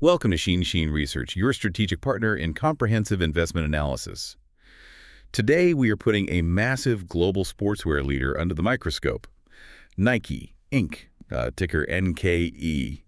Welcome to Sheen Research, your strategic partner in comprehensive investment analysis. Today, we are putting a massive global sportswear leader under the microscope, Nike, Inc., ticker NKE.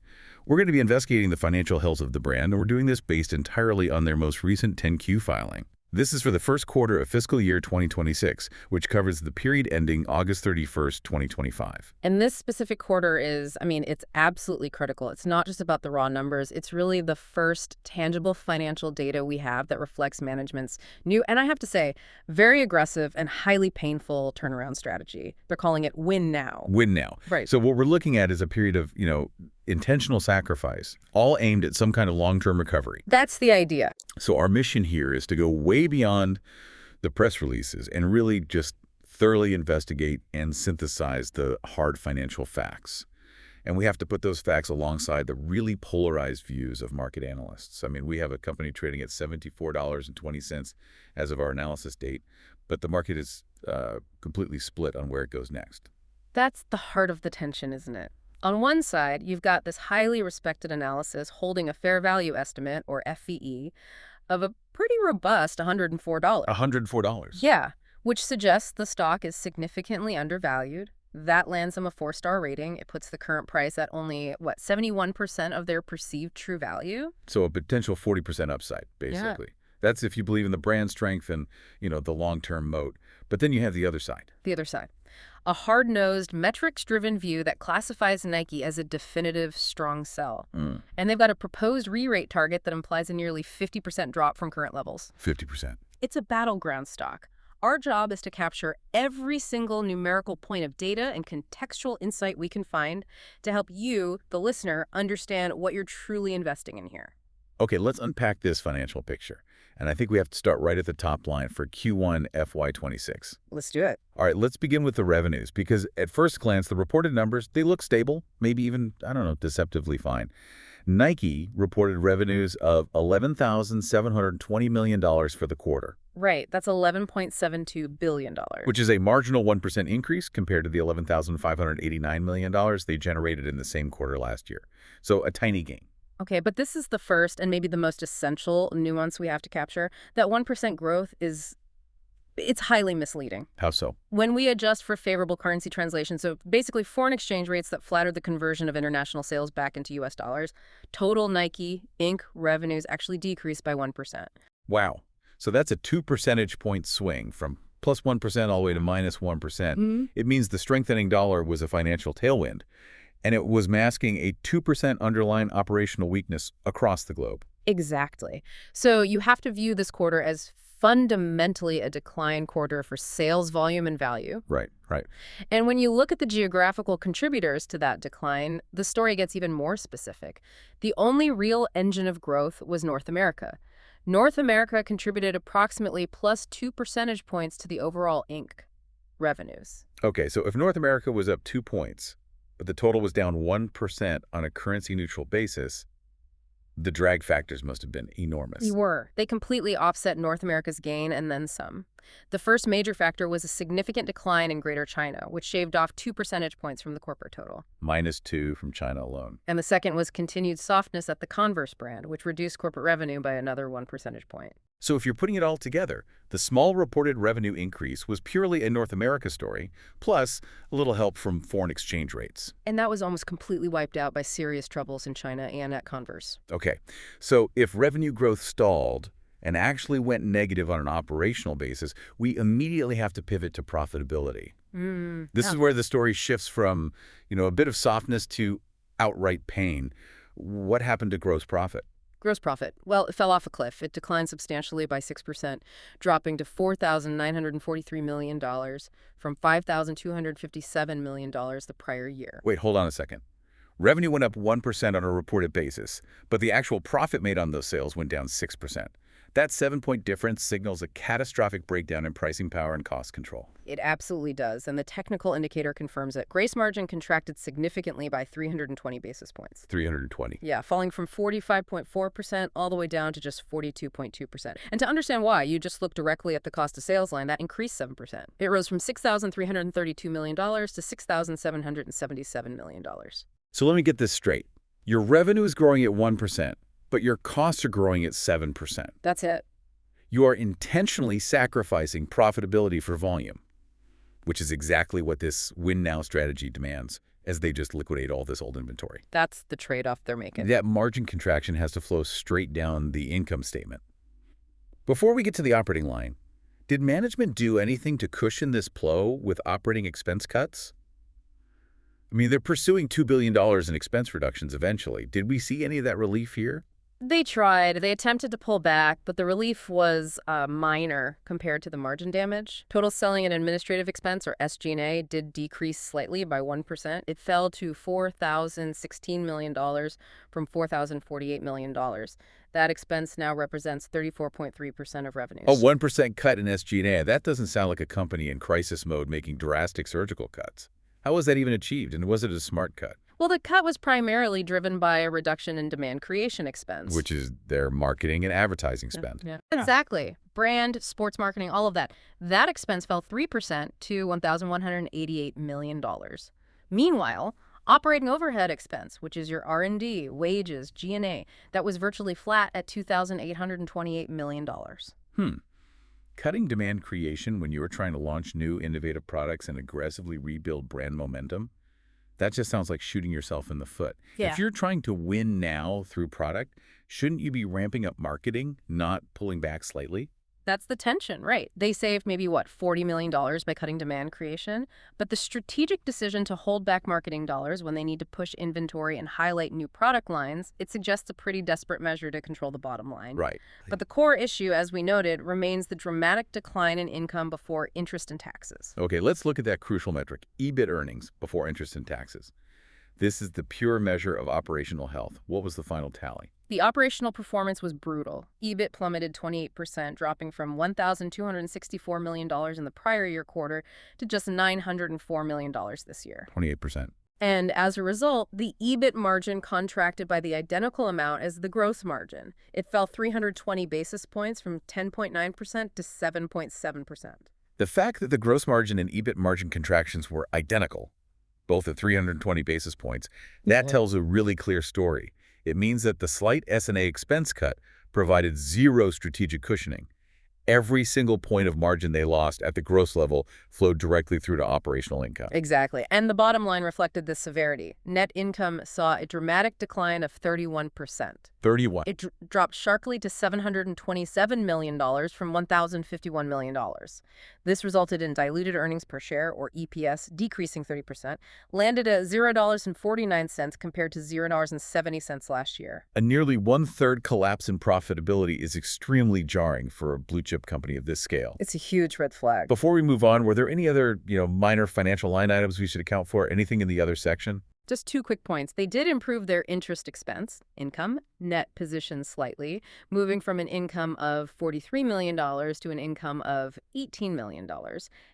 We're going to be investigating the financial health of the brand, and we're doing this based entirely on their most recent 10Q filing. This is for the first quarter of fiscal year 2026, which covers the period ending August 31st, 2025. And this specific quarter is, it's absolutely critical. It's not just about the raw numbers. It's really the first tangible financial data we have that reflects management's new, and I have to say, very aggressive and highly painful turnaround strategy. They're calling it win now. Win now. Right. So what we're looking at is a period of, intentional sacrifice, all aimed at some kind of long-term recovery. That's the idea. So our mission here is to go way beyond the press releases and really just thoroughly investigate and synthesize the hard financial facts. And we have to put those facts alongside the really polarized views of market analysts. We have a company trading at $74.20 as of our analysis date, but the market is completely split on where it goes next. That's the heart of the tension, isn't it? On one side, you've got this highly respected analysis holding a fair value estimate, or FVE, of a pretty robust $104. $104? Yeah, which suggests the stock is significantly undervalued. That lands them a 4-star rating. It puts the current price at only, 71% of their perceived true value? So a potential 40% upside, basically. Yeah. That's if you believe in the brand strength and, the long-term moat. But then you have the other side. The other side. A hard-nosed, metrics-driven view that classifies Nike as a definitive strong sell. And they've got a proposed re-rate target that implies a nearly 50% drop from current levels. 50%. It's a battleground stock. Our job is to capture every single numerical point of data and contextual insight we can find to help you, the listener, understand what you're truly investing in here. Okay, let's unpack this financial picture. And I think we have to start right at the top line for Q1 FY26. Let's do it. All right, let's begin with the revenues, because at first glance, the reported numbers, they look stable, maybe even, deceptively fine. Nike reported revenues of $11,720 million for the quarter. Right, that's $11.72 billion. Which is a marginal 1% increase compared to the $11,589 million they generated in the same quarter last year. So a tiny gain. Okay, but this is the first and maybe the most essential nuance we have to capture. That 1% growth it's highly misleading. How so? When we adjust for favorable currency translation, so basically foreign exchange rates that flattered the conversion of international sales back into U.S. dollars, total Nike, Inc. revenues actually decreased by 1%. Wow. So that's a 2 percentage point swing from plus 1% all the way to minus 1%. It means the strengthening dollar was a financial tailwind. And it was masking a 2% underlying operational weakness across the globe. Exactly. So you have to view this quarter as fundamentally a decline quarter for sales volume and value. Right. And when you look at the geographical contributors to that decline, the story gets even more specific. The only real engine of growth was North America. North America contributed approximately plus 2 percentage points to the overall Inc. revenues. Okay, so if North America was up 2 points, but the total was down 1% on a currency-neutral basis, the drag factors must have been enormous. They were. They completely offset North America's gain and then some. The first major factor was a significant decline in Greater China, which shaved off 2 percentage points from the corporate total. -2 from China alone. And the second was continued softness at the Converse brand, which reduced corporate revenue by another 1 percentage point. So if you're putting it all together, the small reported revenue increase was purely a North America story, plus a little help from foreign exchange rates. And that was almost completely wiped out by serious troubles in China and at Converse. Okay, so if revenue growth stalled and actually went negative on an operational basis, we immediately have to pivot to profitability. This is where the story shifts from, a bit of softness to outright pain. What happened to gross profit? Gross profit. Well, it fell off a cliff. It declined substantially by 6%, dropping to $4,943 million from $5,257 million the prior year. Wait, hold on a second. Revenue went up 1% on a reported basis, but the actual profit made on those sales went down 6%. That 7-point difference signals a catastrophic breakdown in pricing power and cost control. It absolutely does, and the technical indicator confirms it. Gross margin contracted significantly by 320 basis points. 320. Yeah, falling from 45.4% all the way down to just 42.2%. And to understand why, you just look directly at the cost of sales line. That increased 7%. It rose from $6,332 million to $6,777 million. So let me get this straight. Your revenue is growing at 1%, but your costs are growing at 7%. That's it. You are intentionally sacrificing profitability for volume, which is exactly what this win-now strategy demands as they just liquidate all this old inventory. That's the trade-off they're making. That margin contraction has to flow straight down the income statement. Before we get to the operating line, did management do anything to cushion this blow with operating expense cuts? I mean, they're pursuing $2 billion in expense reductions eventually. Did we see any of that relief here? They tried. They attempted to pull back, but the relief was minor compared to the margin damage. Total selling and administrative expense, or SG&A, did decrease slightly by 1%. It fell to $4,016 million from $4,048 million. That expense now represents 34.3% of revenues. A 1% cut in SG&A. That doesn't sound like a company in crisis mode making drastic surgical cuts. How was that even achieved, and was it a smart cut? Well, the cut was primarily driven by a reduction in demand creation expense. Which is their marketing and advertising spend. Yeah. Exactly. Brand, sports marketing, all of that. That expense fell 3% to $1,188 million. Meanwhile, operating overhead expense, which is your R&D, wages, G&A, that was virtually flat at $2,828 million. Cutting demand creation when you were trying to launch new innovative products and aggressively rebuild brand momentum? That just sounds like shooting yourself in the foot. Yeah. If you're trying to win now through product, shouldn't you be ramping up marketing, not pulling back slightly? That's the tension, right? They saved maybe, $40 million by cutting demand creation. But the strategic decision to hold back marketing dollars when they need to push inventory and highlight new product lines, it suggests a pretty desperate measure to control the bottom line. Right. But the core issue, as we noted, remains the dramatic decline in income before interest and taxes. Okay, let's look at that crucial metric, EBIT earnings before interest and taxes. This is the pure measure of operational health. What was the final tally? The operational performance was brutal. EBIT plummeted 28%, dropping from $1,264 million in the prior year quarter to just $904 million this year. 28%. And as a result, the EBIT margin contracted by the identical amount as the gross margin. It fell 320 basis points from 10.9% to 7.7%. The fact that the gross margin and EBIT margin contractions were identical, both at 320 basis points, that tells a really clear story. It means that the slight S&A expense cut provided zero strategic cushioning. Every single point of margin they lost at the gross level flowed directly through to operational income. Exactly. And the bottom line reflected this severity. Net income saw a dramatic decline of 31%. 31. It dropped sharply to $727 million from $1,051 million. This resulted in diluted earnings per share, or EPS, decreasing 30%, landed at $0.49 compared to $0.70 last year. A nearly one-third collapse in profitability is extremely jarring for a blue-chip company of this scale. It's a huge red flag. Before we move on, were there any other, minor financial line items we should account for? Anything in the other section? Just 2 quick points. They did improve their interest expense, income, net position slightly, moving from an income of $43 million to an income of $18 million.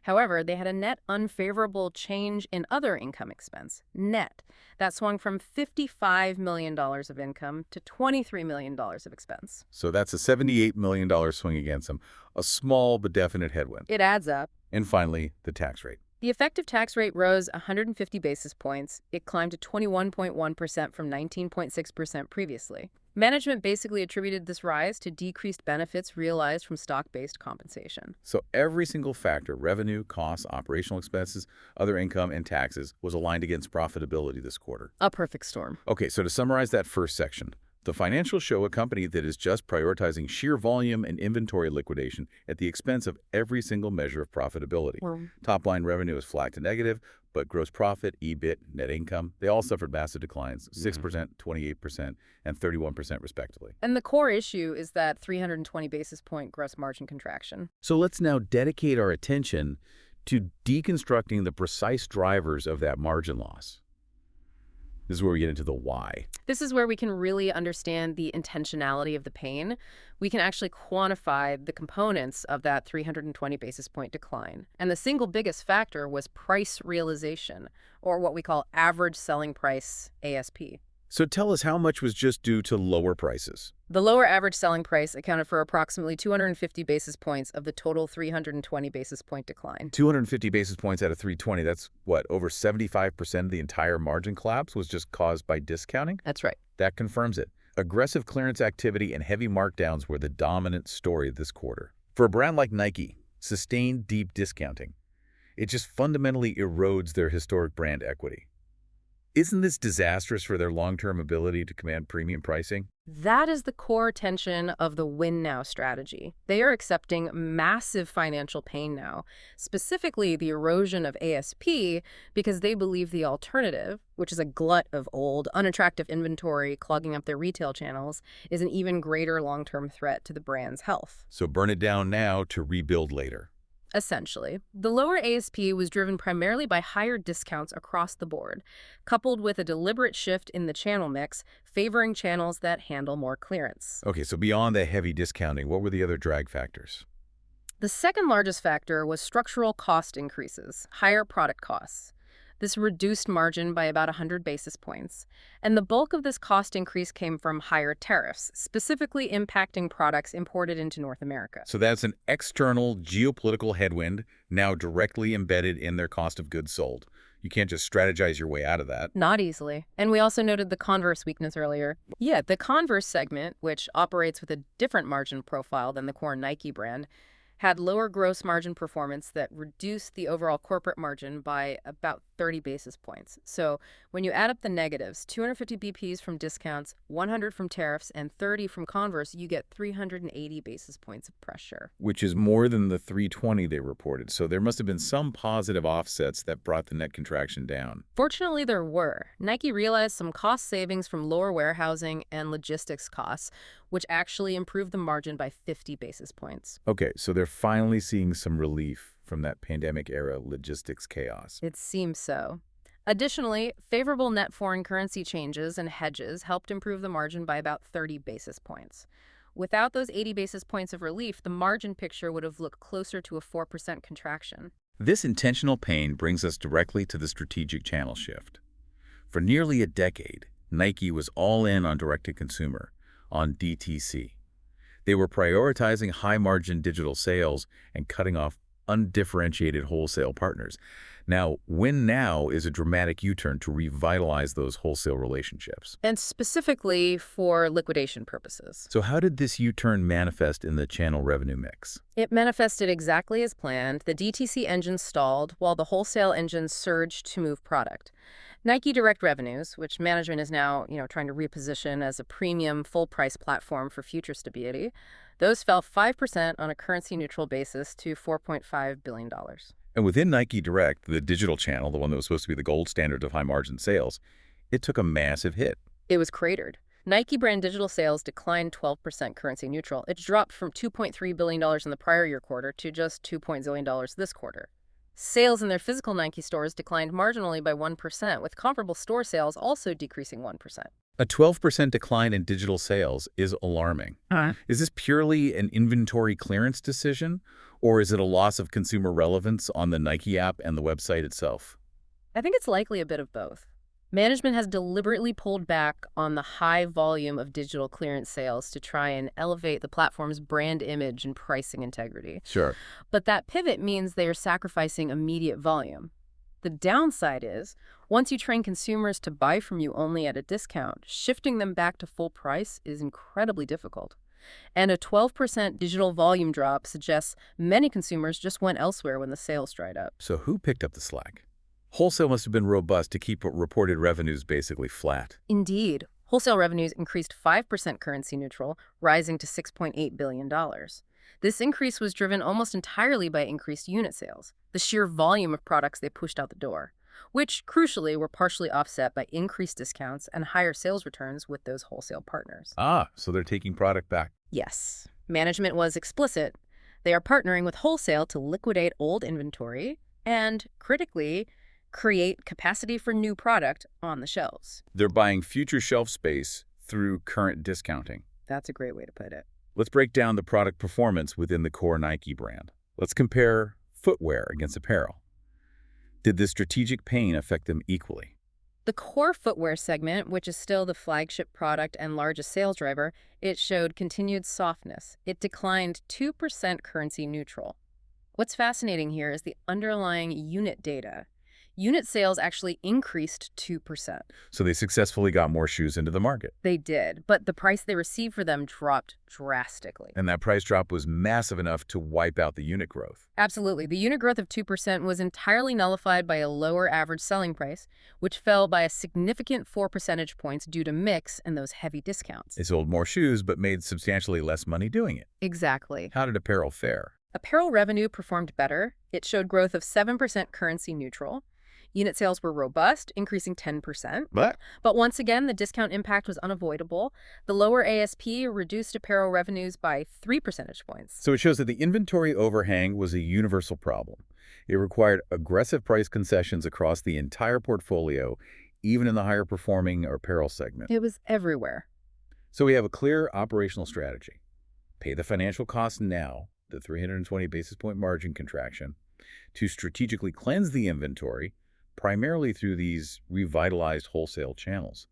However, they had a net unfavorable change in other income expense, net. That swung from $55 million of income to $23 million of expense. So that's a $78 million swing against them, a small but definite headwind. It adds up. And finally, the tax rate. The effective tax rate rose 150 basis points. It climbed to 21.1% from 19.6% previously. Management basically attributed this rise to decreased benefits realized from stock-based compensation. So every single factor, revenue, costs, operational expenses, other income, and taxes, was aligned against profitability this quarter. A perfect storm. Okay, so to summarize that first section, the financials show a company that is just prioritizing sheer volume and inventory liquidation at the expense of every single measure of profitability. Top-line revenue is flat to negative, but gross profit, EBIT, net income, they all suffered massive declines, 6%, 28%, and 31% respectively. And the core issue is that 320 basis point gross margin contraction. So let's now dedicate our attention to deconstructing the precise drivers of that margin loss. This is where we get into the why. This is where we can really understand the intentionality of the pain. We can actually quantify the components of that 320 basis point decline. And the single biggest factor was price realization, or what we call average selling price, ASP. So tell us how much was just due to lower prices. The lower average selling price accounted for approximately 250 basis points of the total 320 basis point decline. 250 basis points out of 320, that's what, over 75% of the entire margin collapse was just caused by discounting? That's right. That confirms it. Aggressive clearance activity and heavy markdowns were the dominant story this quarter. For a brand like Nike, sustained deep discounting, it just fundamentally erodes their historic brand equity. Isn't this disastrous for their long-term ability to command premium pricing? That is the core tension of the win now strategy. They are accepting massive financial pain now, specifically the erosion of ASP, because they believe the alternative, which is a glut of old, unattractive inventory clogging up their retail channels, is an even greater long-term threat to the brand's health. So burn it down now to rebuild later. Essentially, the lower ASP was driven primarily by higher discounts across the board, coupled with a deliberate shift in the channel mix, favoring channels that handle more clearance. Okay, so beyond the heavy discounting, what were the other drag factors? The second largest factor was structural cost increases, higher product costs. This reduced margin by about 100 basis points, and the bulk of this cost increase came from higher tariffs, specifically impacting products imported into North America. So that's an external geopolitical headwind now directly embedded in their cost of goods sold. You can't just strategize your way out of that. Not easily. And we also noted the Converse weakness earlier. Yeah, the Converse segment, which operates with a different margin profile than the core Nike brand, had lower gross margin performance that reduced the overall corporate margin by about 30 basis points. So when you add up the negatives, 250 BPs from discounts, 100 from tariffs, and 30 from Converse, you get 380 basis points of pressure. Which is more than the 320 they reported. So there must have been some positive offsets that brought the net contraction down. Fortunately, there were. Nike realized some cost savings from lower warehousing and logistics costs, which actually improved the margin by 50 basis points. Okay, so they're finally seeing some relief from that pandemic-era logistics chaos. It seems so. Additionally, favorable net foreign currency changes and hedges helped improve the margin by about 30 basis points. Without those 80 basis points of relief, the margin picture would have looked closer to a 4% contraction. This intentional pain brings us directly to the strategic channel shift. For nearly a decade, Nike was all in on direct-to-consumer, on DTC. They were prioritizing high-margin digital sales and cutting off undifferentiated wholesale partners. Now, win now is a dramatic U-turn to revitalize those wholesale relationships. And specifically for liquidation purposes. So how did this U-turn manifest in the channel revenue mix? It manifested exactly as planned. The DTC engine stalled while the wholesale engine surged to move product. Nike Direct revenues, which management is now, trying to reposition as a premium full-price platform for future stability, those fell 5% on a currency-neutral basis to $4.5 billion. And within Nike Direct, the digital channel, the one that was supposed to be the gold standard of high-margin sales, it took a massive hit. It was cratered. Nike brand digital sales declined 12% currency neutral. It dropped from $2.3 billion in the prior year quarter to just $2 billion this quarter. Sales in their physical Nike stores declined marginally by 1%, with comparable store sales also decreasing 1%. A 12% decline in digital sales is alarming. Is this purely an inventory clearance decision, or is it a loss of consumer relevance on the Nike app and the website itself? I think it's likely a bit of both. Management has deliberately pulled back on the high volume of digital clearance sales to try and elevate the platform's brand image and pricing integrity. Sure. But that pivot means they are sacrificing immediate volume. The downside is, once you train consumers to buy from you only at a discount, shifting them back to full price is incredibly difficult. And a 12% digital volume drop suggests many consumers just went elsewhere when the sales dried up. So who picked up the slack? Wholesale must have been robust to keep reported revenues basically flat. Indeed. Wholesale revenues increased 5% currency neutral, rising to $6.8 billion. This increase was driven almost entirely by increased unit sales, the sheer volume of products they pushed out the door, which, crucially, were partially offset by increased discounts and higher sales returns with those wholesale partners. So they're taking product back. Yes. Management was explicit. They are partnering with wholesale to liquidate old inventory and, critically, create capacity for new product on the shelves. They're buying future shelf space through current discounting. That's a great way to put it. Let's break down the product performance within the core Nike brand. Let's compare footwear against apparel. Did the strategic pain affect them equally? The core footwear segment, which is still the flagship product and largest sales driver, it showed continued softness. It declined 2% currency neutral. What's fascinating here is the underlying unit data. Unit sales actually increased 2%. So they successfully got more shoes into the market. They did, but the price they received for them dropped drastically. And that price drop was massive enough to wipe out the unit growth. Absolutely. The unit growth of 2% was entirely nullified by a lower average selling price, which fell by a significant 4 percentage points due to mix and those heavy discounts. They sold more shoes but made substantially less money doing it. Exactly. How did apparel fare? Apparel revenue performed better. It showed growth of 7% currency neutral. Unit sales were robust, increasing 10%. But But once again, the discount impact was unavoidable. The lower ASP reduced apparel revenues by 3 percentage points. So it shows that the inventory overhang was a universal problem. It required aggressive price concessions across the entire portfolio, even in the higher performing apparel segment. It was everywhere. So we have a clear operational strategy. Pay the financial cost now, the 320 basis point margin contraction, to strategically cleanse the inventory, primarily through these revitalized wholesale channels.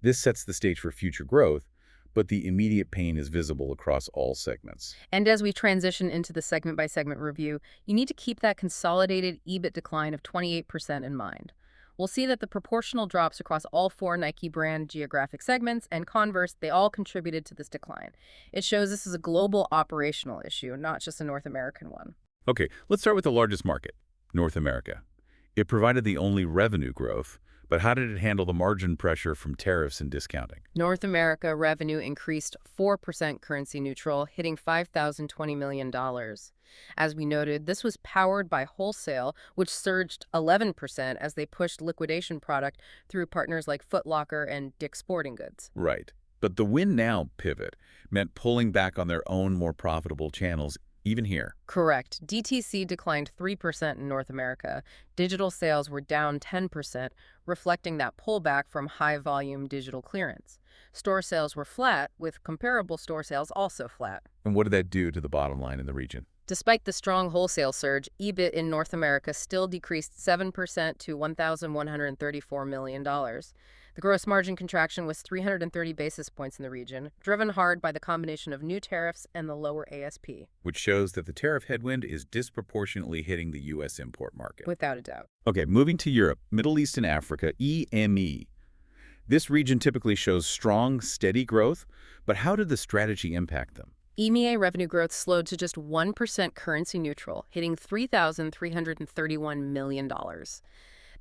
This sets the stage for future growth, but the immediate pain is visible across all segments. And as we transition into the segment-by-segment review, you need to keep that consolidated EBIT decline of 28% in mind. We'll see that the proportional drops across all 4 Nike brand geographic segments and Converse, they all contributed to this decline. It shows this is a global operational issue, not just a North American one. Okay, let's start with the largest market, North America. It provided the only revenue growth, but how did it handle the margin pressure from tariffs and discounting? North America revenue increased 4% currency neutral, hitting $5,020 million. As we noted, this was powered by Wholesale, which surged 11% as they pushed liquidation product through partners like Foot Locker and Dick's Sporting Goods. Right. But the win now pivot meant pulling back on their own more profitable channels, even here. Correct. DTC declined 3% in North America. Digital sales were down 10%, reflecting that pullback from high-volume digital clearance. Store sales were flat, with comparable store sales also flat. And what did that do to the bottom line in the region? Despite the strong wholesale surge, EBIT in North America still decreased 7% to $1,134 million. The gross margin contraction was 330 basis points in the region, driven hard by the combination of new tariffs and the lower ASP. Which shows that the tariff headwind is disproportionately hitting the U.S. import market. Without a doubt. Okay, moving to Europe, Middle East and Africa, EME. This region typically shows strong, steady growth, but how did the strategy impact them? EMEA revenue growth slowed to just 1% currency neutral, hitting $3,331 million.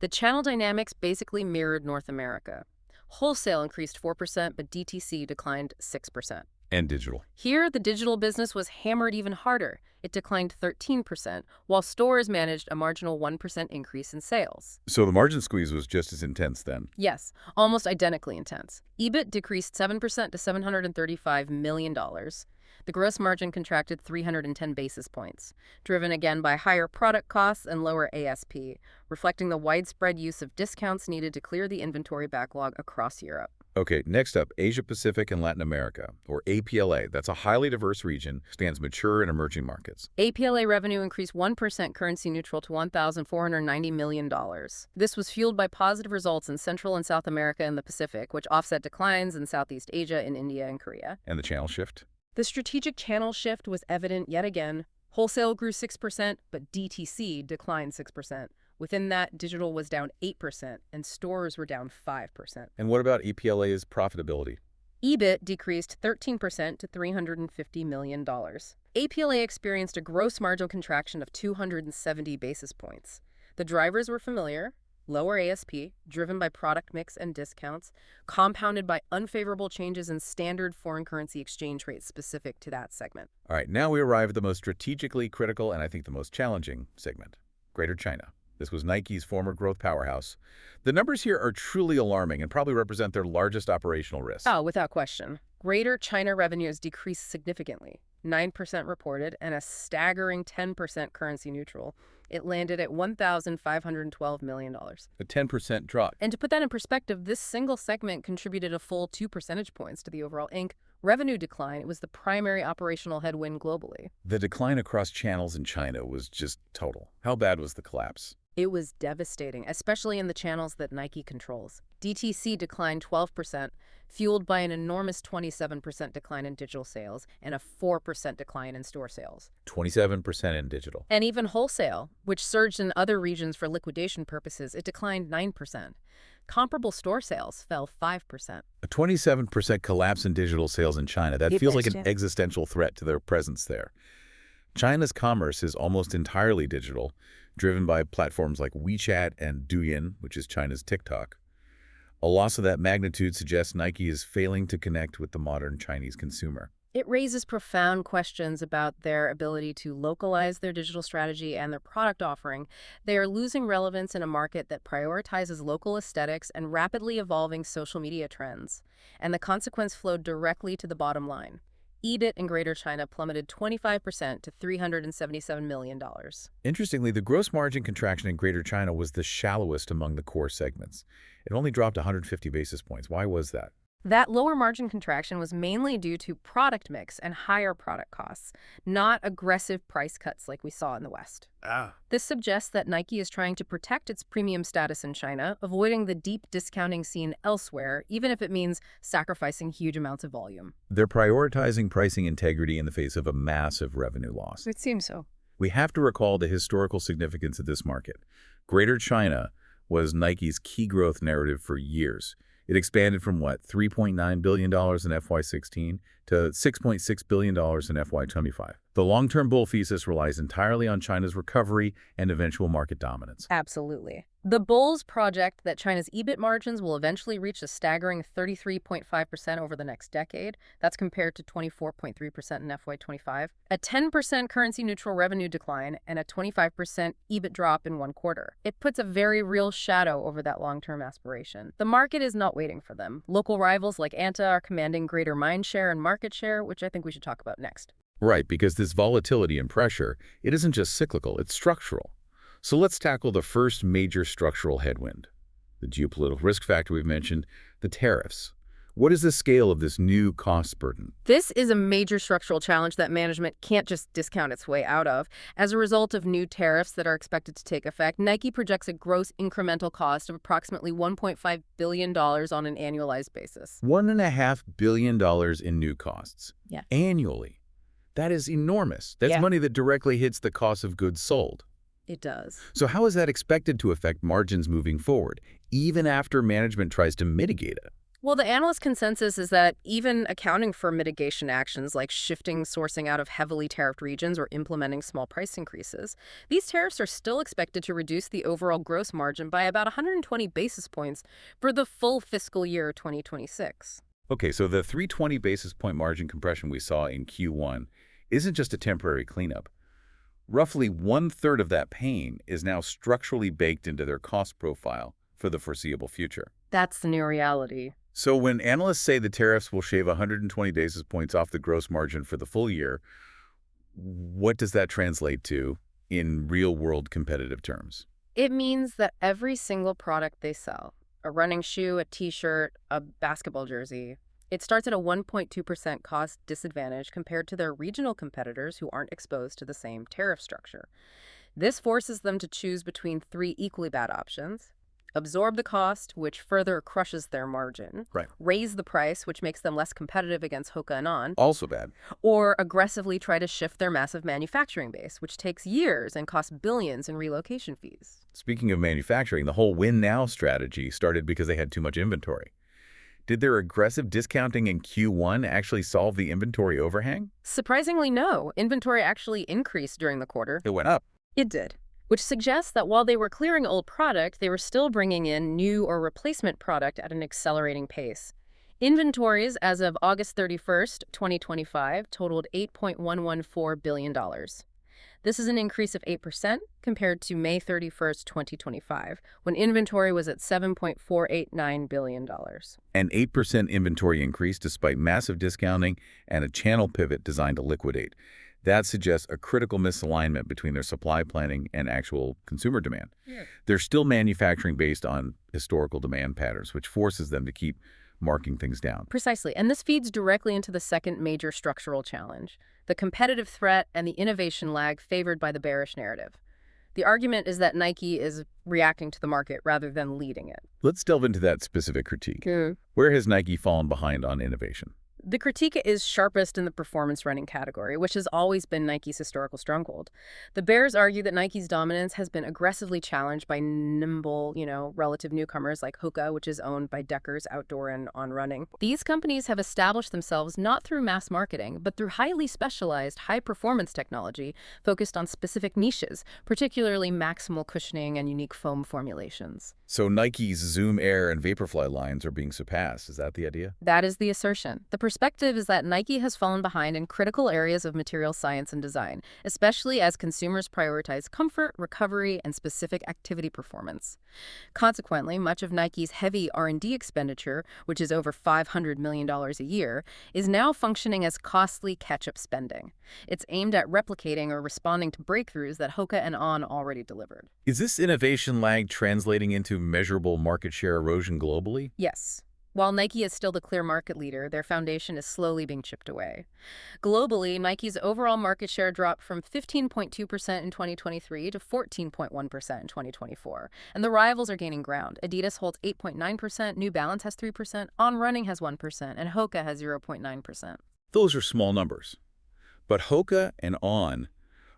The channel dynamics basically mirrored North America. Wholesale increased 4%, but DTC declined 6%. And digital. Here, the digital business was hammered even harder. It declined 13%, while stores managed a marginal 1% increase in sales. So the margin squeeze was just as intense then. Yes, almost identically intense. EBIT decreased 7% to $735 million. The gross margin contracted 310 basis points, driven again by higher product costs and lower ASP, reflecting the widespread use of discounts needed to clear the inventory backlog across Europe. Okay, next up, Asia Pacific and Latin America, or APLA. That's a highly diverse region, spans mature and emerging markets. APLA revenue increased 1% currency neutral to $1,490 million. This was fueled by positive results in Central and South America and the Pacific, which offset declines in Southeast Asia, in India, and Korea. And the channel shift? The strategic channel shift was evident yet again. Wholesale grew 6%, but DTC declined 6%. Within that, digital was down 8%, and stores were down 5%. And what about APLA's profitability? EBIT decreased 13% to $350 million. APLA experienced a gross margin contraction of 270 basis points. The drivers were familiar: lower ASP, driven by product mix and discounts, compounded by unfavorable changes in standard foreign currency exchange rates specific to that segment. All right, now we arrive at the most strategically critical and I think the most challenging segment, Greater China. This was Nike's former growth powerhouse. The numbers here are truly alarming and probably represent their largest operational risk. Oh, without question. Greater China revenues decreased significantly, 9% reported and a staggering 10% currency neutral. It landed at $1,512 million. A 10% drop. And to put that in perspective, this single segment contributed a full 2 percentage points to the overall Inc. revenue decline. It was the primary operational headwind globally. The decline across channels in China was just total. How bad was the collapse? It was devastating, especially in the channels that Nike controls. DTC declined 12%, fueled by an enormous 27% decline in digital sales and a 4% decline in store sales. 27% in digital. And even wholesale, which surged in other regions for liquidation purposes, it declined 9%. Comparable store sales fell 5%. A 27% collapse in digital sales in China. That feels like an existential threat to their presence there. China's commerce is almost entirely digital, driven by platforms like WeChat and Douyin, which is China's TikTok. A loss of that magnitude suggests Nike is failing to connect with the modern Chinese consumer. It raises profound questions about their ability to localize their digital strategy and their product offering. They are losing relevance in a market that prioritizes local aesthetics and rapidly evolving social media trends. And the consequence flowed directly to the bottom line. EBIT in Greater China plummeted 25% to $377 million. Interestingly, the gross margin contraction in Greater China was the shallowest among the core segments. It only dropped 150 basis points. Why was that? That lower margin contraction was mainly due to product mix and higher product costs, not aggressive price cuts like we saw in the West. This suggests that Nike is trying to protect its premium status in China, avoiding the deep discounting seen elsewhere, even if it means sacrificing huge amounts of volume. They're prioritizing pricing integrity in the face of a massive revenue loss. It seems so. We have to recall the historical significance of this market. Greater China was Nike's key growth narrative for years. It expanded from, $3.9 billion in FY16 to $6.6 billion in FY25. The long-term bull thesis relies entirely on China's recovery and eventual market dominance. Absolutely. The bulls project that China's EBIT margins will eventually reach a staggering 33.5% over the next decade. That's compared to 24.3% in FY25. A 10% currency-neutral revenue decline and a 25% EBIT drop in one quarter. It puts a very real shadow over that long-term aspiration. The market is not waiting for them. Local rivals like Anta are commanding greater mind share and market share, which I think we should talk about next. Right, because this volatility and pressure, it isn't just cyclical, it's structural. So let's tackle the first major structural headwind. The geopolitical risk factor we've mentioned, the tariffs. What is the scale of this new cost burden? This is a major structural challenge that management can't just discount its way out of. As a result of new tariffs that are expected to take effect, Nike projects a gross incremental cost of approximately $1.5 billion on an annualized basis. $1.5 billion in new costs. Yeah. Annually. That is enormous. That's money that directly hits the cost of goods sold. It does. So how is that expected to affect margins moving forward, even after management tries to mitigate it? Well, the analyst consensus is that even accounting for mitigation actions like shifting sourcing out of heavily tariffed regions or implementing small price increases, these tariffs are still expected to reduce the overall gross margin by about 120 basis points for the full fiscal year 2026. Okay, so the 320 basis point margin compression we saw in Q1 isn't just a temporary cleanup. Roughly 1/3 of that pain is now structurally baked into their cost profile for the foreseeable future. That's the new reality. So when analysts say the tariffs will shave 120 basis points off the gross margin for the full year, what does that translate to in real-world competitive terms? It means that every single product they sell, a running shoe, a t-shirt, a basketball jersey, it starts at a 1.2% cost disadvantage compared to their regional competitors who aren't exposed to the same tariff structure. This forces them to choose between three equally bad options: absorb the cost, which further crushes their margin, Right. raise the price, which makes them less competitive against Hoka and On, Also bad. or aggressively try to shift their massive manufacturing base, which takes years and costs billions in relocation fees. Speaking of manufacturing, the whole win now strategy started because they had too much inventory. Did their aggressive discounting in Q1 actually solve the inventory overhang? Surprisingly, no. Inventory actually increased during the quarter. It went up. It did, which suggests that while they were clearing old product, they were still bringing in new or replacement product at an accelerating pace. Inventories as of August 31st, 2025 totaled $8.114 billion. This is an increase of 8% compared to May 31st, 2025, when inventory was at $7.489 billion. An 8% inventory increase despite massive discounting and a channel pivot designed to liquidate. That suggests a critical misalignment between their supply planning and actual consumer demand. They're still manufacturing based on historical demand patterns, which forces them to keep marking things down. Precisely, and this feeds directly into the second major structural challenge, the competitive threat and the innovation lag favored by the bearish narrative. The argument is that Nike is reacting to the market rather than leading it. Let's delve into that specific critique. Hmm. Where has Nike fallen behind on innovation? The critique is sharpest in the performance running category, which has always been Nike's historical stronghold. The bears argue that Nike's dominance has been aggressively challenged by nimble, relative newcomers like Hoka, which is owned by Deckers Outdoor and On Running. These companies have established themselves not through mass marketing, but through highly specialized, high-performance technology focused on specific niches, particularly maximal cushioning and unique foam formulations. So Nike's Zoom Air and Vaporfly lines are being surpassed. Is that the idea? That is the assertion. The perspective is that Nike has fallen behind in critical areas of material science and design, especially as consumers prioritize comfort, recovery, and specific activity performance. Consequently, much of Nike's heavy R&D expenditure, which is over $500 million a year, is now functioning as costly catch-up spending. It's aimed at replicating or responding to breakthroughs that Hoka and On already delivered. Is this innovation lag translating into measurable market share erosion globally? Yes. While Nike is still the clear market leader, their foundation is slowly being chipped away. Globally, Nike's overall market share dropped from 15.2% in 2023 to 14.1% in 2024, and the rivals are gaining ground. Adidas holds 8.9%, New Balance has 3%, On Running has 1%, and Hoka has 0.9%. Those are small numbers. But Hoka and On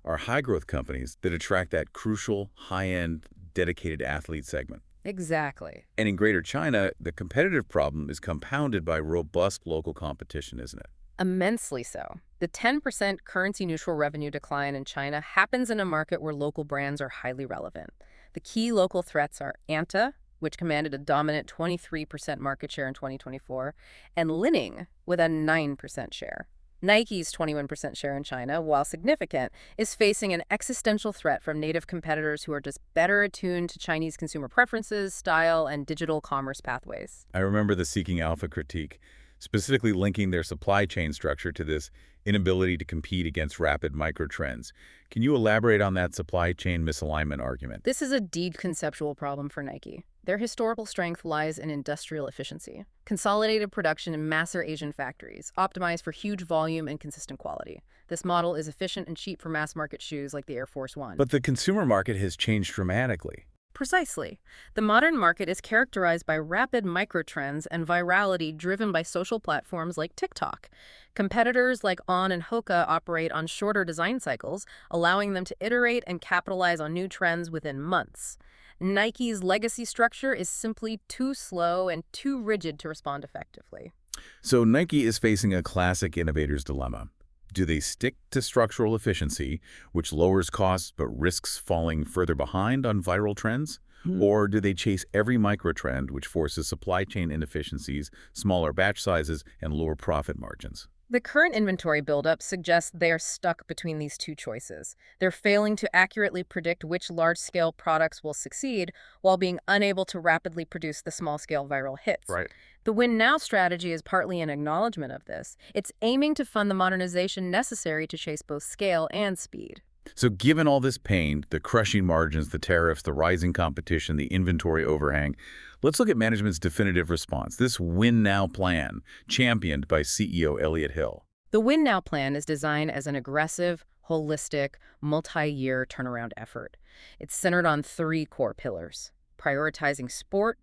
are high-growth companies that attract that crucial, high-end, dedicated athlete segment. Exactly. And in Greater China, the competitive problem is compounded by robust local competition, isn't it? Immensely so. The 10% currency-neutral revenue decline in China happens in a market where local brands are highly relevant. The key local threats are Anta, which commanded a dominant 23% market share in 2024, and Li-Ning, with a 9% share. Nike's 21% share in China, while significant, is facing an existential threat from native competitors who are just better attuned to Chinese consumer preferences, style, and digital commerce pathways. I remember the Seeking Alpha critique, specifically linking their supply chain structure to this inability to compete against rapid microtrends. Can you elaborate on that supply chain misalignment argument? This is a deep conceptual problem for Nike. Their historical strength lies in industrial efficiency, consolidated production in massive Asian factories, optimized for huge volume and consistent quality. This model is efficient and cheap for mass-market shoes like the Air Force One. But the consumer market has changed dramatically. Precisely. The modern market is characterized by rapid microtrends and virality driven by social platforms like TikTok. Competitors like On and Hoka operate on shorter design cycles, allowing them to iterate and capitalize on new trends within months. Nike's legacy structure is simply too slow and too rigid to respond effectively. So Nike is facing a classic innovator's dilemma. Do they stick to structural efficiency, which lowers costs but risks falling further behind on viral trends? Or do they chase every microtrend, which forces supply chain inefficiencies, smaller batch sizes, and lower profit margins? The current inventory buildup suggests they are stuck between these two choices. They're failing to accurately predict which large-scale products will succeed while being unable to rapidly produce the small-scale viral hits. Right. The Win Now strategy is partly an acknowledgement of this. It's aiming to fund the modernization necessary to chase both scale and speed. So given all this pain, the crushing margins, the tariffs, the rising competition, the inventory overhang, let's look at management's definitive response, this Win Now plan, championed by CEO Elliott Hill. The Win Now plan is designed as an aggressive, holistic, multi-year turnaround effort. It's centered on three core pillars: prioritizing sport,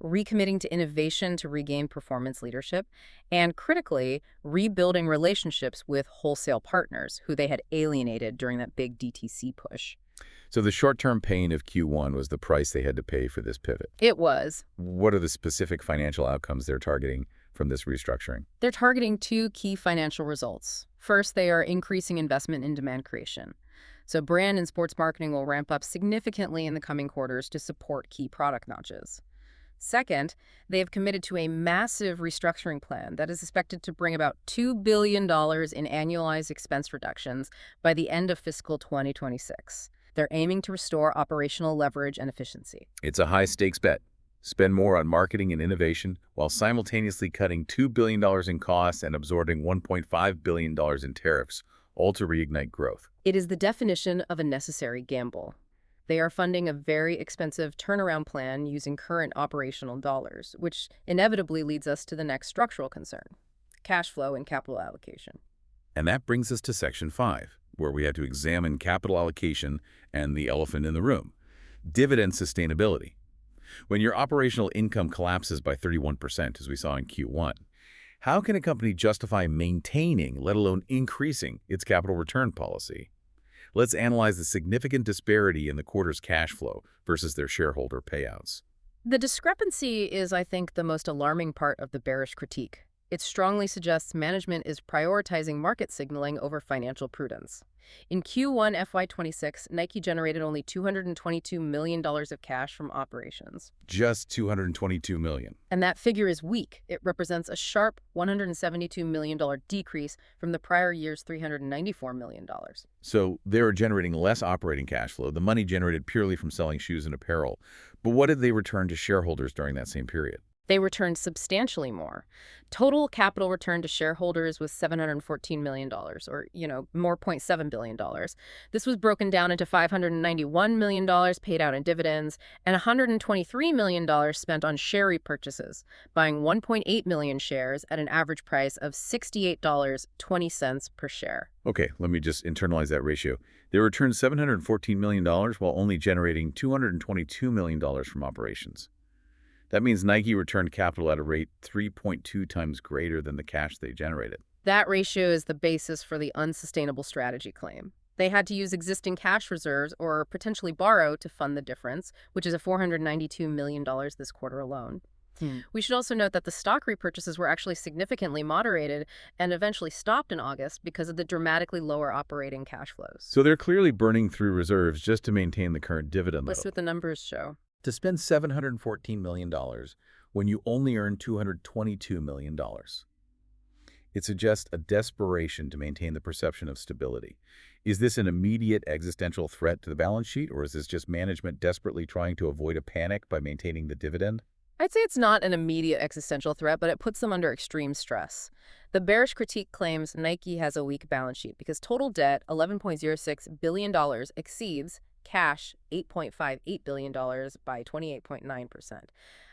recommitting to innovation to regain performance leadership, and critically, rebuilding relationships with wholesale partners who they had alienated during that big DTC push. So the short-term pain of Q1 was the price they had to pay for this pivot. It was. What are the specific financial outcomes they're targeting from this restructuring? They're targeting two key financial results. First, they are increasing investment in demand creation. So brand and sports marketing will ramp up significantly in the coming quarters to support key product launches. Second, they have committed to a massive restructuring plan that is expected to bring about $2 billion in annualized expense reductions by the end of fiscal 2026. They're aiming to restore operational leverage and efficiency. It's a high-stakes bet. Spend more on marketing and innovation while simultaneously cutting $2 billion in costs and absorbing $1.5 billion in tariffs, all to reignite growth. It is the definition of a necessary gamble. They are funding a very expensive turnaround plan using current operational dollars, which inevitably leads us to the next structural concern: cash flow and capital allocation. And that brings us to Section 5, where we had to examine capital allocation and the elephant in the room, dividend sustainability. When your operational income collapses by 31%, as we saw in Q1, how can a company justify maintaining, let alone increasing, its capital return policy? Let's analyze the significant disparity in the quarter's cash flow versus their shareholder payouts. The discrepancy is, I think, the most alarming part of the bearish critique. It strongly suggests management is prioritizing market signaling over financial prudence. In Q1 FY26, Nike generated only $222 million of cash from operations. Just $222 million. And that figure is weak. It represents a sharp $172 million decrease from the prior year's $394 million. So they're generating less operating cash flow, the money generated purely from selling shoes and apparel. But what did they return to shareholders during that same period? They returned substantially more. Total capital return to shareholders was $714 million, or, more $0.7 billion. This was broken down into $591 million paid out in dividends and $123 million spent on share repurchases, buying 1.8 million shares at an average price of $68.20 per share. Okay, let me just internalize that ratio. They returned $714 million while only generating $222 million from operations. That means Nike returned capital at a rate 3.2 times greater than the cash they generated. That ratio is the basis for the unsustainable strategy claim. They had to use existing cash reserves or potentially borrow to fund the difference, which is a $492 million this quarter alone. We should also note that the stock repurchases were actually significantly moderated and eventually stopped in August because of the dramatically lower operating cash flows. So they're clearly burning through reserves just to maintain the current dividend level. That's what the numbers show. To spend $714 million when you only earn $222 million. It suggests a desperation to maintain the perception of stability. Is this an immediate existential threat to the balance sheet, or is this just management desperately trying to avoid a panic by maintaining the dividend? I'd say it's not an immediate existential threat, but it puts them under extreme stress. The bearish critique claims Nike has a weak balance sheet because total debt, $11.06 billion, exceeds cash, $8.58 billion by 28.9%.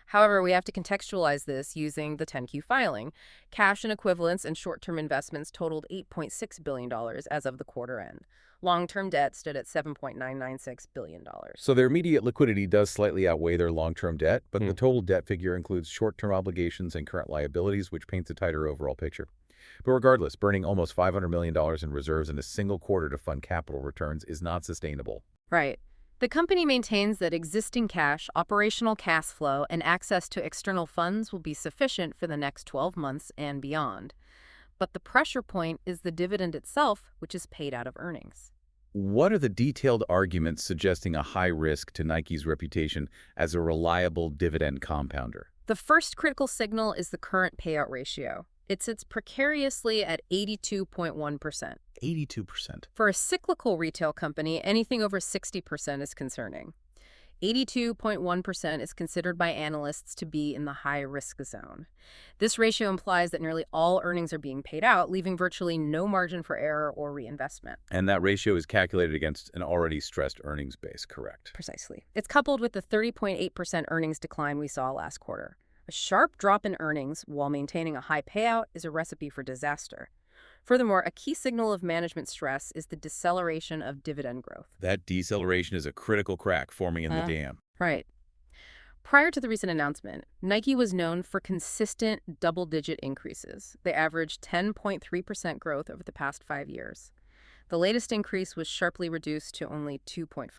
However, we have to contextualize this using the 10Q filing. Cash and equivalents and short-term investments totaled $8.6 billion as of the quarter end. Long-term debt stood at $7.996 billion. So their immediate liquidity does slightly outweigh their long-term debt, but the total debt figure includes short-term obligations and current liabilities, which paints a tighter overall picture. But regardless, burning almost $500 million in reserves in a single quarter to fund capital returns is not sustainable. Right. The company maintains that existing cash, operational cash flow, and access to external funds will be sufficient for the next 12 months and beyond. But the pressure point is the dividend itself, which is paid out of earnings. What are the detailed arguments suggesting a high risk to Nike's reputation as a reliable dividend compounder? The first critical signal is the current payout ratio. It sits precariously at 82.1%. 82%. For a cyclical retail company, anything over 60% is concerning. 82.1% is considered by analysts to be in the high-risk zone. This ratio implies that nearly all earnings are being paid out, leaving virtually no margin for error or reinvestment. And that ratio is calculated against an already stressed earnings base, correct? Precisely. It's coupled with the 30.8% earnings decline we saw last quarter. A sharp drop in earnings while maintaining a high payout is a recipe for disaster. Furthermore, a key signal of management stress is the deceleration of dividend growth. That deceleration is a critical crack forming in the dam. Right. Prior to the recent announcement, Nike was known for consistent double-digit increases. They averaged 10.3% growth over the past 5 years. The latest increase was sharply reduced to only 2.5%.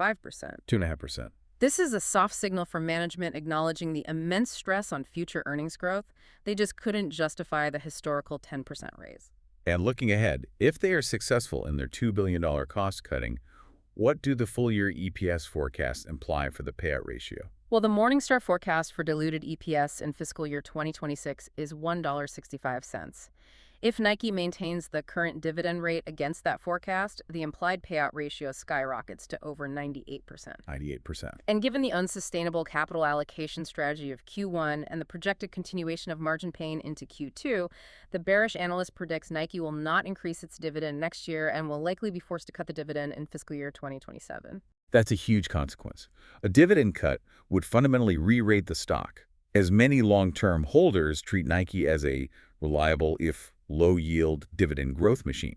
2.5%. This is a soft signal from management acknowledging the immense stress on future earnings growth. They just couldn't justify the historical 10% raise. And looking ahead, if they are successful in their $2 billion cost cutting, what do the full-year EPS forecasts imply for the payout ratio? Well, the Morningstar forecast for diluted EPS in fiscal year 2026 is $1.65. If Nike maintains the current dividend rate against that forecast, the implied payout ratio skyrockets to over 98%. 98%. And given the unsustainable capital allocation strategy of Q1 and the projected continuation of margin pain into Q2, the bearish analyst predicts Nike will not increase its dividend next year and will likely be forced to cut the dividend in fiscal year 2027. That's a huge consequence. A dividend cut would fundamentally re-rate the stock, as many long-term holders treat Nike as a reliable, if low-yield, dividend growth machine.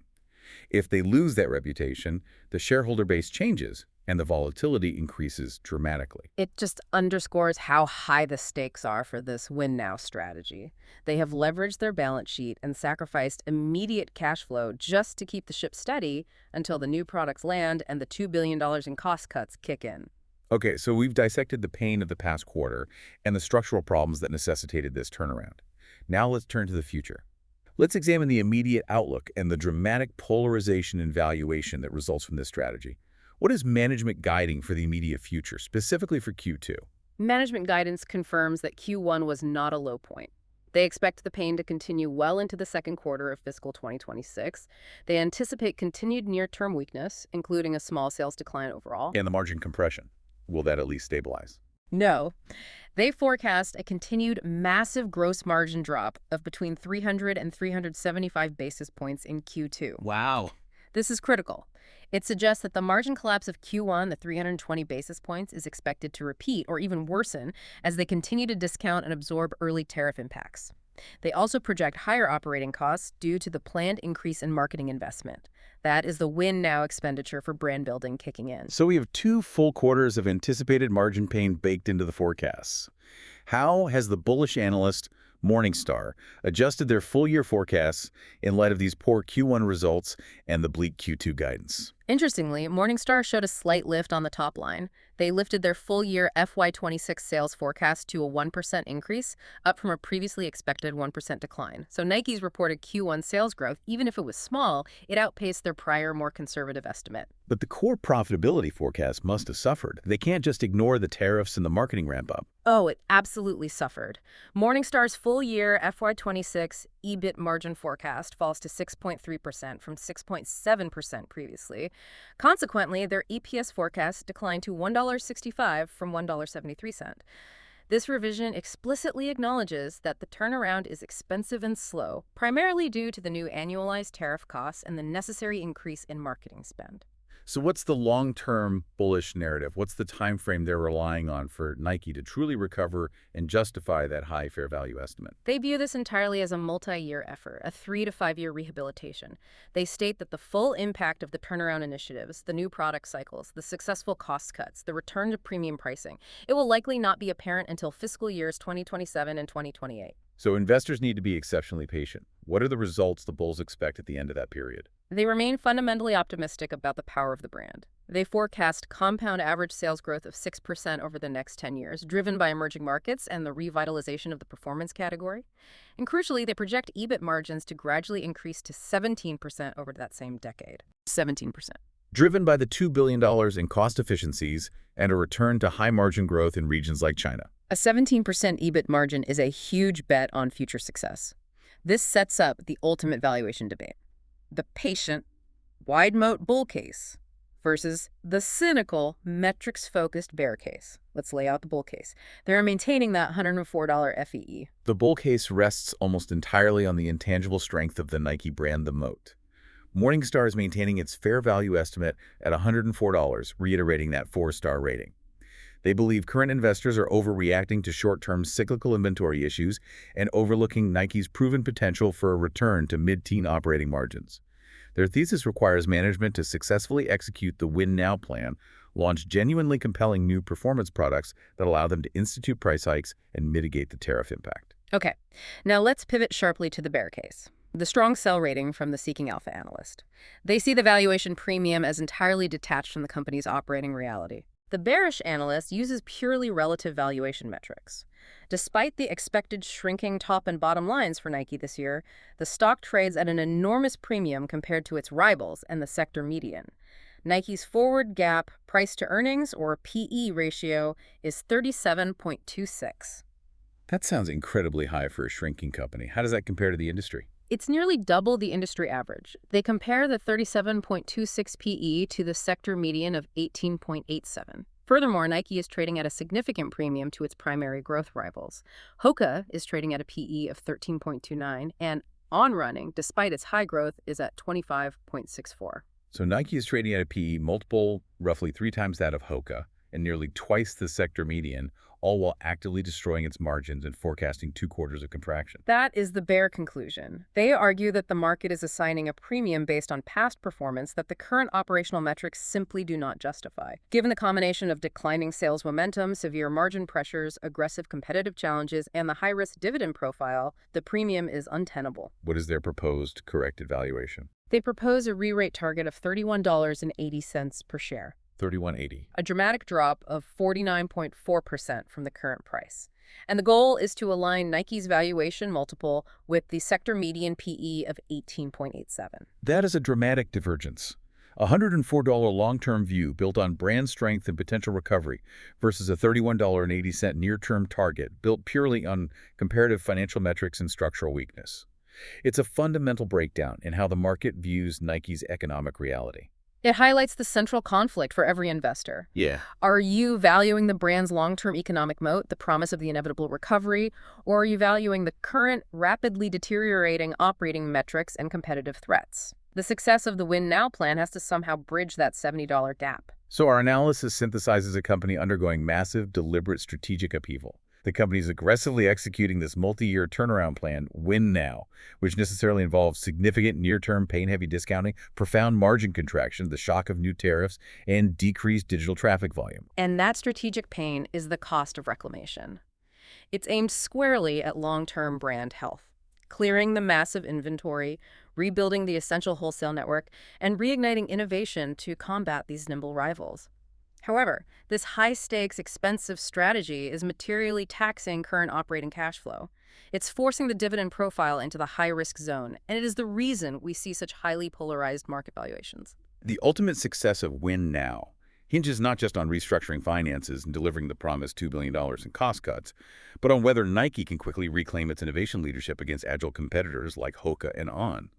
If they lose that reputation, the shareholder base changes and the volatility increases dramatically. It just underscores how high the stakes are for this win-now strategy. They have leveraged their balance sheet and sacrificed immediate cash flow just to keep the ship steady until the new products land and the $2 billion in cost cuts kick in. Okay, so we've dissected the pain of the past quarter and the structural problems that necessitated this turnaround. Now let's turn to the future. Let's examine the immediate outlook and the dramatic polarization in valuation that results from this strategy. What is management guiding for the immediate future, specifically for Q2? Management guidance confirms that Q1 was not a low point. They expect the pain to continue well into the second quarter of fiscal 2026. They anticipate continued near-term weakness, including a small sales decline overall. And the margin compression. Will that at least stabilize? No. They forecast a continued massive gross margin drop of between 300 and 375 basis points in Q2. Wow. This is critical. It suggests that the margin collapse of Q1, the 320 basis points, is expected to repeat or even worsen as they continue to discount and absorb early tariff impacts. They also project higher operating costs due to the planned increase in marketing investment. That is the win-now expenditure for brand building kicking in. So we have 2 full quarters of anticipated margin pain baked into the forecasts. How has the bullish analyst, Morningstar, adjusted their full-year forecasts in light of these poor Q1 results and the bleak Q2 guidance? Interestingly, Morningstar showed a slight lift on the top line. They lifted their full-year FY26 sales forecast to a 1% increase, up from a previously expected 1% decline. So Nike's reported Q1 sales growth, even if it was small, it outpaced their prior, more conservative estimate. But the core profitability forecast must have suffered. They can't just ignore the tariffs and the marketing ramp-up. Oh, it absolutely suffered. Morningstar's full-year FY26 EBIT margin forecast falls to 6.3% from 6.7% previously. Consequently, their EPS forecast declined to $1.65 from $1.73. This revision explicitly acknowledges that the turnaround is expensive and slow, primarily due to the new annualized tariff costs and the necessary increase in marketing spend. So what's the long-term bullish narrative? What's the time frame they're relying on for Nike to truly recover and justify that high fair value estimate? They view this entirely as a multi-year effort, a 3 to 5 year rehabilitation. They state that the full impact of the turnaround initiatives, the new product cycles, the successful cost cuts, the return to premium pricing, it will likely not be apparent until fiscal years 2027 and 2028. So investors need to be exceptionally patient. What are the results the bulls expect at the end of that period? They remain fundamentally optimistic about the power of the brand. They forecast compound average sales growth of 6% over the next 10 years, driven by emerging markets and the revitalization of the performance category. And crucially, they project EBIT margins to gradually increase to 17% over that same decade. 17%. Driven by the $2 billion in cost efficiencies and a return to high margin growth in regions like China. A 17% EBIT margin is a huge bet on future success. This sets up the ultimate valuation debate. The patient, wide moat bull case versus the cynical, metrics-focused bear case. Let's lay out the bull case. They're maintaining that $104 FEE. The bull case rests almost entirely on the intangible strength of the Nike brand, the Moat. Morningstar is maintaining its fair value estimate at $104, reiterating that 4-star rating. They believe current investors are overreacting to short-term cyclical inventory issues and overlooking Nike's proven potential for a return to mid-teen operating margins. Their thesis requires management to successfully execute the Win Now plan, launch genuinely compelling new performance products that allow them to institute price hikes and mitigate the tariff impact. Okay, now let's pivot sharply to the bear case. The strong sell rating from the Seeking Alpha analyst. They see the valuation premium as entirely detached from the company's operating reality. The bearish analyst uses purely relative valuation metrics. Despite the expected shrinking top and bottom lines for Nike this year, the stock trades at an enormous premium compared to its rivals and the sector median. Nike's forward gap price-to-earnings, or PE ratio, is 37.26. That sounds incredibly high for a shrinking company. How does that compare to the industry? It's nearly double the industry average. They compare the 37.26 PE to the sector median of 18.87. Furthermore, Nike is trading at a significant premium to its primary growth rivals. Hoka is trading at a PE of 13.29, and On Running, despite its high growth, is at 25.64. So Nike is trading at a PE multiple roughly 3 times that of Hoka and nearly twice the sector median, all while actively destroying its margins and forecasting 2 quarters of contraction. That is the bear conclusion. They argue that the market is assigning a premium based on past performance that the current operational metrics simply do not justify. Given the combination of declining sales momentum, severe margin pressures, aggressive competitive challenges, and the high-risk dividend profile, the premium is untenable. What is their proposed corrected valuation? They propose a re-rate target of $31.80 per share. 31.80. A dramatic drop of 49.4% from the current price. And the goal is to align Nike's valuation multiple with the sector median PE of 18.87. That is a dramatic divergence. A $104 long-term view built on brand strength and potential recovery versus a $31.80 near-term target built purely on comparative financial metrics and structural weakness. It's a fundamental breakdown in how the market views Nike's economic reality. It highlights the central conflict for every investor. Yeah. Are you valuing the brand's long-term economic moat, the promise of the inevitable recovery, or are you valuing the current, rapidly deteriorating operating metrics and competitive threats? The success of the Win Now plan has to somehow bridge that $70 gap. So our analysis synthesizes a company undergoing massive, deliberate strategic upheaval. The company is aggressively executing this multi-year turnaround plan, Win Now, which necessarily involves significant near-term pain-heavy discounting, profound margin contraction, the shock of new tariffs, and decreased digital traffic volume. And that strategic pain is the cost of reclamation. It's aimed squarely at long-term brand health, clearing the massive inventory, rebuilding the essential wholesale network, and reigniting innovation to combat these nimble rivals. However, this high-stakes, expensive strategy is materially taxing current operating cash flow. It's forcing the dividend profile into the high-risk zone, and it is the reason we see such highly polarized market valuations. The ultimate success of Win Now hinges not just on restructuring finances and delivering the promised $2 billion in cost cuts, but on whether Nike can quickly reclaim its innovation leadership against agile competitors like Hoka and On.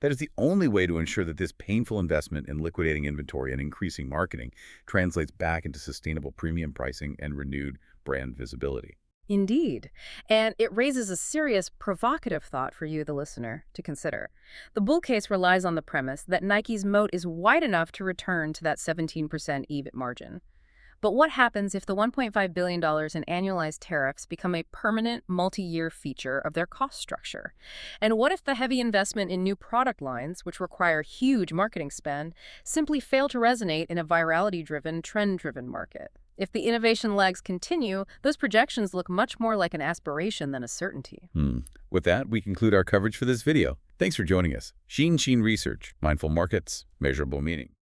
That is the only way to ensure that this painful investment in liquidating inventory and increasing marketing translates back into sustainable premium pricing and renewed brand visibility. Indeed. And it raises a serious, provocative thought for you, the listener, to consider. The bull case relies on the premise that Nike's moat is wide enough to return to that 17% EBIT margin. But what happens if the $1.5 billion in annualized tariffs become a permanent, multi-year feature of their cost structure? And what if the heavy investment in new product lines, which require huge marketing spend, simply fail to resonate in a virality-driven, trend-driven market? If the innovation lags continue, those projections look much more like an aspiration than a certainty. With that, we conclude our coverage for this video. Thanks for joining us. Sheen Research, Mindful Markets, Measurable Meaning.